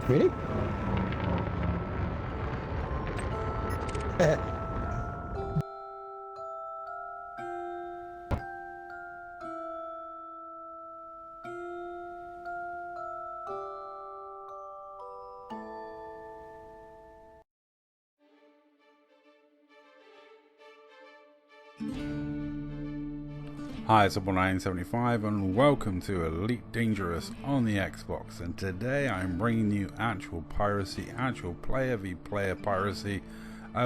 Really? Hi, it's 975 and welcome to Elite Dangerous on the Xbox, and today I'm bringing you actual piracy, actual player v player piracy.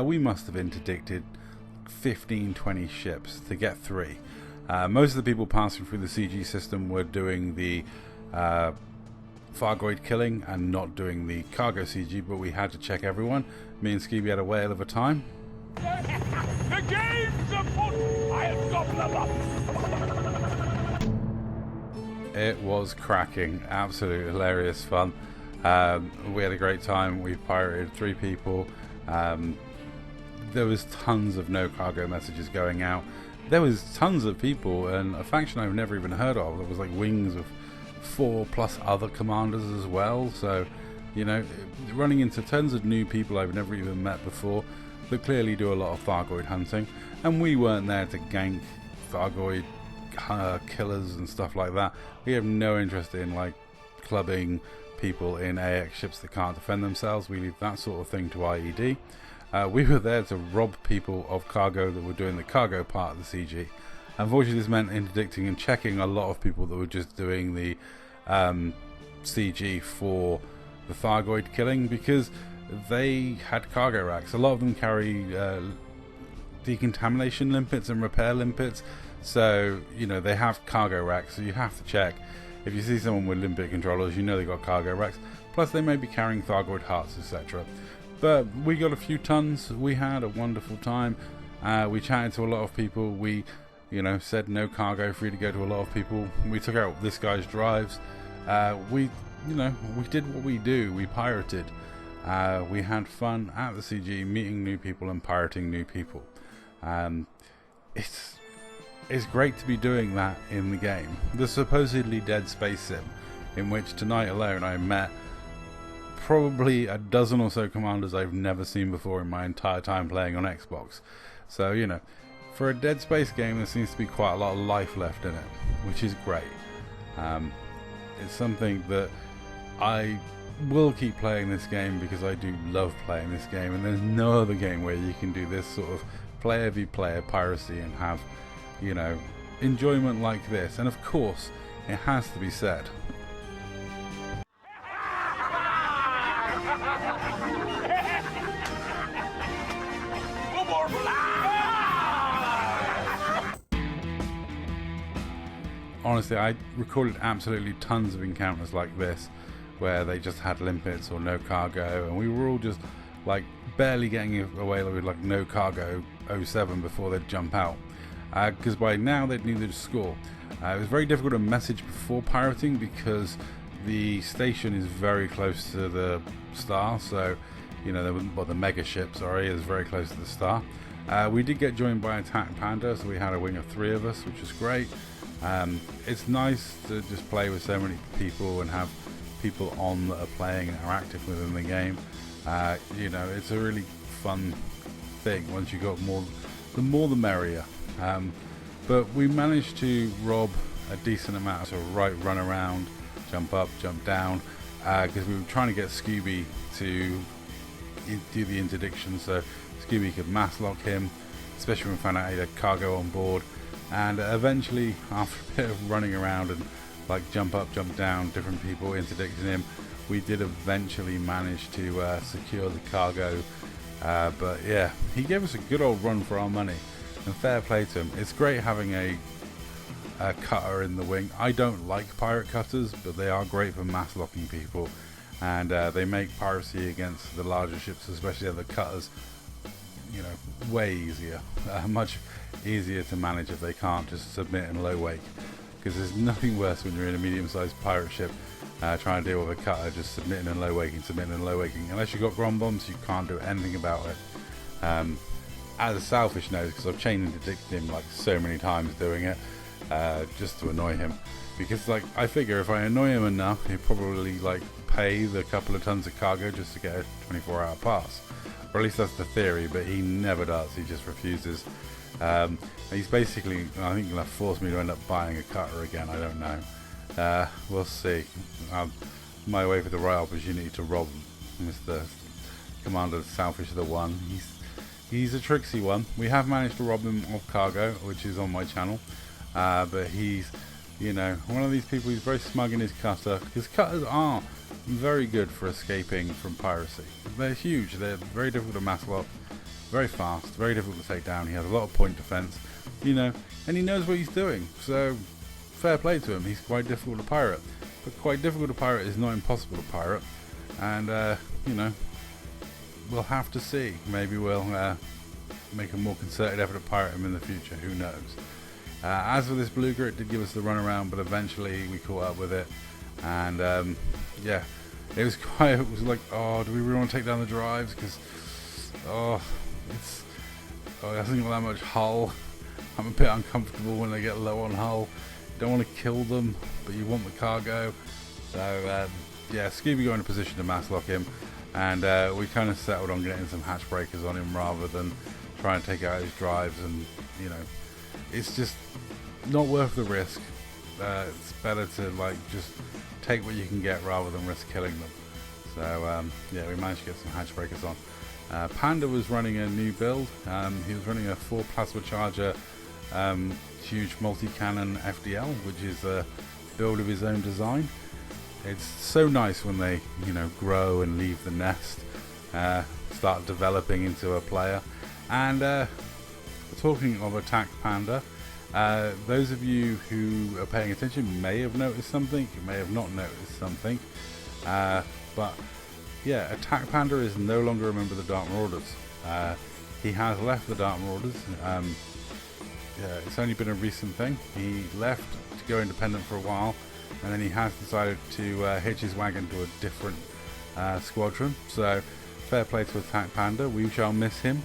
We must have interdicted 15-20 ships to get 3. Most of the people passing through the CG system were doing the Fargoid killing and not doing the cargo CG, but we had to check everyone. Me and Scooby had a whale of a time. The game's afoot! I'll gobble them up! It was cracking, absolutely hilarious fun. We had a great time. We pirated 3 people. There was tons of no cargo messages going out. There was tons of people, and a faction I've never even heard of. There was like wings of 4 plus other commanders as well. So, you know, running into tons of new people I've never even met before that clearly do a lot of Fargoid hunting. And we weren't there to gank Fargoid killers and stuff like that. We have no interest in like clubbing people in AX ships that can't defend themselves. We leave that sort of thing to IED. We were there to rob people of cargo that were doing the cargo part of the CG. Unfortunately, this meant interdicting and checking a lot of people that were just doing the CG for the Fargoid killing, because they had cargo racks. A lot of them carry decontamination limpets and repair limpets, so you know they have cargo racks, so you have to check. If you see someone with limpet controllers, you know they got cargo racks, plus they may be carrying Fargoid hearts, etc. But we got a few tons. We had a wonderful time. We chatted to a lot of people. We, you know, said no cargo, free to go to a lot of people. We took out this guy's drives. We did what we do. We pirated. We had fun at the CG, meeting new people and pirating new people. It's great to be doing that in the game. The supposedly dead space sim, in which tonight alone I met probably a dozen or so commanders I've never seen before in my entire time playing on Xbox. So, you know, for a Dead Space game there seems to be quite a lot of life left in it, which is great. It's something that I will keep playing this game because I do love playing this game, and there's no other game where you can do this sort of player v player piracy and have, you know, enjoyment like this. And of course it has to be said, honestly, I recorded absolutely tons of encounters like this where they just had limpets or no cargo, and we were all just like barely getting away with like no cargo 07 before they'd jump out, because by now they'd needed to score. It was very difficult to message before pirating because the station is very close to the star, so you know, the mega ship, sorry, is very close to the star. We did get joined by Attack Panda, so we had a wing of 3 of us, which was great. It's nice to just play with so many people and have people on that are playing and are active within the game. You know, it's a really fun thing. Once you got more, the more the merrier. But we managed to rob a decent amount of sort of run around, jump up, jump down, because we were trying to get Scooby to do the interdiction so Scooby could mass lock him, especially when we found out he had cargo on board. And eventually, after a bit of running around and like jump up, jump down, different people interdicting him, we did eventually manage to secure the cargo. But yeah, he gave us a good old run for our money, and fair play to him. It's great having a cutter in the wing. I don't like pirate cutters, but they are great for mass locking people, and they make piracy against the larger ships, especially the cutters, you know, way easier. Much easier to manage if they can't just submit in low wake, because there's nothing worse when you're in a medium-sized pirate ship trying to deal with a cutter just submitting in low waking, unless you've got grom bombs. You can't do anything about it. As a selfish note, because I've chain interdicted him like so many times doing it just to annoy him, because like I figure if I annoy him enough he'll probably like pay the couple of tons of cargo just to get a 24-hour pass. Or at least that's the theory, but he never does. He just refuses. He's basically, I think, going to force me to end up buying a cutter again. I don't know. We'll see. My way for the right opportunity to rob Mr. Commander Selfish the One. He's a tricksy one. We have managed to rob him of cargo, which is on my channel. But he's, you know, one of these people. He's very smug in his cutter. His cutters are very good for escaping from piracy. They're huge. They're very difficult to mass lock, very fast, very difficult to take down. He has a lot of point defense, you know, and he knows what he's doing. So fair play to him. He's quite difficult to pirate, but quite difficult to pirate is not impossible to pirate. And you know, we'll have to see. Maybe we'll make a more concerted effort to pirate him in the future. Who knows? As for this Bluger, it did give us the runaround, but eventually we caught up with it. And yeah, it was like, oh, do we really want to take down the drives? Because it hasn't got that much hull. I'm a bit uncomfortable when they get low on hull. You don't want to kill them, but you want the cargo. So yeah, Scooby got in a position to mass lock him, and we kind of settled on getting some hatch breakers on him rather than trying to take out his drives. And you know, it's just not worth the risk. It's better to like just take what you can get rather than risk killing them. So yeah, we managed to get some hatch breakers on. Panda was running a new build. He was running a 4 plasma charger huge multi-cannon FDL, which is a build of his own design. It's so nice when they, you know, grow and leave the nest, start developing into a player. And talking of Attack Panda, those of you who are paying attention may have noticed something, you may have not noticed something, but yeah, Attack Panda is no longer a member of the Dark Marauders. He has left the Dark Marauders. Yeah, it's only been a recent thing. He left to go independent for a while, and then he has decided to hitch his wagon to a different squadron. So fair play to Attack Panda. We shall miss him.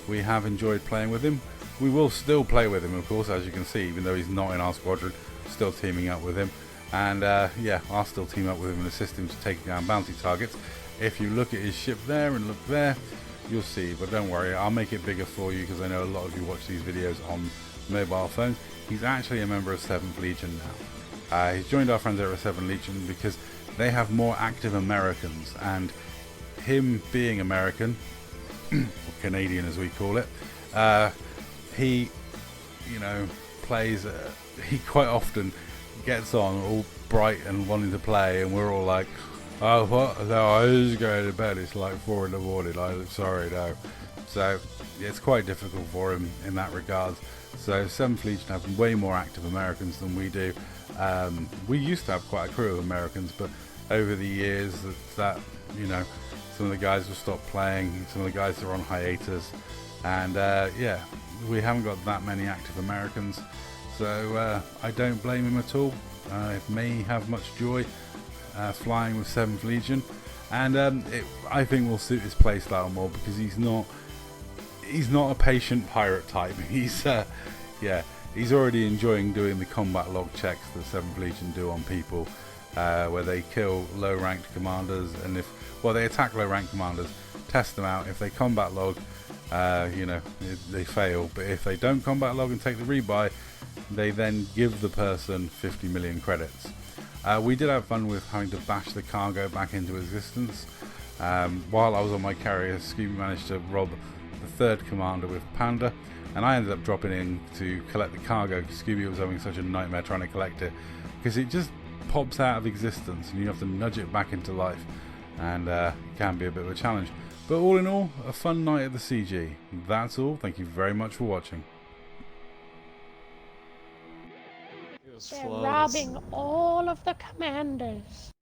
We have enjoyed playing with him. We will still play with him, of course, as you can see, even though he's not in our squadron, still teaming up with him. And yeah, I'll still team up with him and assist him to take down bounty targets. If you look at his ship there and look there, you'll see. But don't worry, I'll make it bigger for you, because I know a lot of you watch these videos on mobile phones. He's actually a member of 7th Legion now. He's joined our friends over at 7th Legion because they have more active Americans, and him being American, or Canadian as we call it, he, you know, plays, he quite often gets on all bright and wanting to play, and we're all like, oh, what? No, I was going to bed, it's like 4 in the morning, I'm sorry, no. So it's quite difficult for him in that regard. So 7th Legion have way more active Americans than we do. We used to have quite a crew of Americans, but over the years that you know, some of the guys have stopped playing, some of the guys are on hiatus, and yeah, we haven't got that many active Americans. So I don't blame him at all. It may have much joy flying with 7th Legion, and I think will suit his playstyle more, because he's not a patient pirate type. He's yeah, he's already enjoying doing the combat log checks that 7th Legion do on people, where they kill low ranked commanders, and they attack low ranked commanders, test them out. If they combat log, you know, they fail, but if they don't combat log and take the rebuy, they then give the person 50 million credits. We did have fun with having to bash the cargo back into existence. While I was on my carrier, Scooby managed to rob the 3rd commander with Panda, and I ended up dropping in to collect the cargo, because Scooby was having such a nightmare trying to collect it, because it just pops out of existence and you have to nudge it back into life, and it can be a bit of a challenge. But all in all, a fun night at the CG. That's all. Thank you very much for watching. They're robbing all of the commanders.